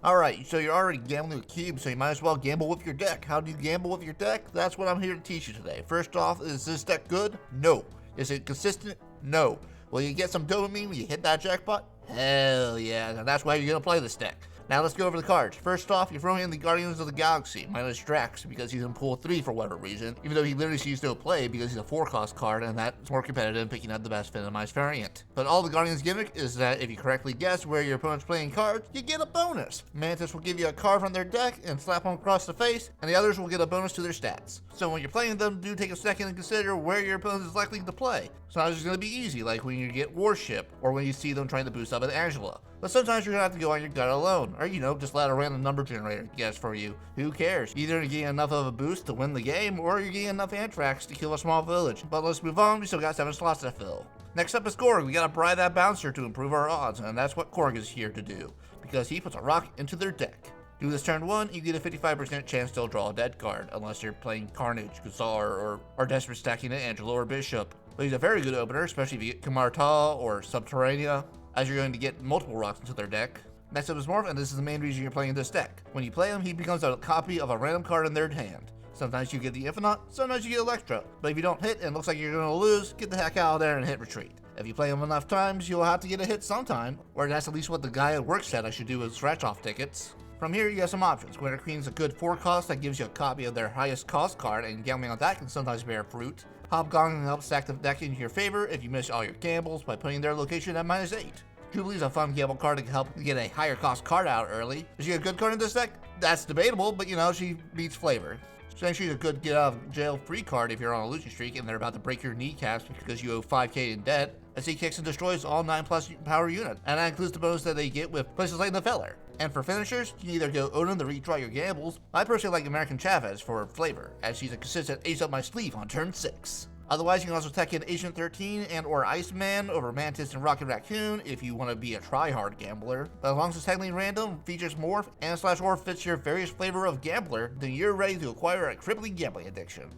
Alright, so you're already gambling with cubes, so you might as well gamble with your deck. How do you gamble with your deck? That's what I'm here to teach you today. First off, is this deck good? No. Is it consistent? No. Will you get some dopamine when you hit that jackpot? Hell yeah, and that's why you're going to play this deck. Now let's go over the cards. First off, you're throwing in the Guardians of the Galaxy, minus Drax, because he's in pool 3 for whatever reason, even though he literally sees no play because he's a 4-cost card, and that's more competitive than picking out the best Venomized variant. But all the Guardians gimmick is that if you correctly guess where your opponent's playing cards, you get a bonus. Mantis will give you a card from their deck and slap them across the face, and the others will get a bonus to their stats. So when you're playing them, do take a second and consider where your opponent is likely to play. Sometimes it's going to be easy, like when you get Warship, or when you see them trying to boost up an Angela. But sometimes you're going to have to go on your gut alone, or just let a random number generator guess for you. Who cares? Either you're getting enough of a boost to win the game, or you're getting enough Anthrax to kill a small village. But let's move on, we still got 7 slots to fill. Next up is Korg. We gotta bribe that bouncer to improve our odds, and that's what Korg is here to do, because he puts a rock into their deck. Do this turn 1, you get a 55% chance to draw a dead card, unless you're playing Carnage, Gazar, or are desperate stacking an Angelo or Bishop. But he's a very good opener, especially if you get Kamarta or Subterranea, as you're going to get multiple rocks into their deck. Next up is Morph, and this is the main reason you're playing this deck. When you play him, he becomes a copy of a random card in their hand. Sometimes you get the Infinite, sometimes you get Electro. But if you don't hit and it looks like you're going to lose, get the heck out of there and hit retreat. If you play him enough times, you'll have to get a hit sometime, or that's at least what the guy at work said I should do with scratch-off tickets. From here, you have some options. Winter Queen's a good 4-cost that gives you a copy of their highest cost card, and gambling on that can sometimes bear fruit. Hobgoblin can help stack the deck in your favor if you miss all your gambles by putting their location at -8. Jubilee's a fun gamble card to help get a higher cost card out early. Is she a good card in this deck? That's debatable, but she beats flavor. Shang-chi's a good get out of jail free card if you're on a losing streak and they're about to break your kneecaps because you owe 5k in debt, as he kicks and destroys all 9+ power units, and that includes the bonus that they get with places like the Feller. And for finishers, you can either go Odin to redraw your gambles. I personally like American Chavez for flavor, as she's a consistent ace up my sleeve on turn 6. Otherwise, you can also tech in Agent 13 and or Iceman over Mantis and Rocket Raccoon if you want to be a try-hard gambler. But as long as it's technically random, features Morph, and /Orb fits your various flavor of gambler, then you're ready to acquire a crippling gambling addiction.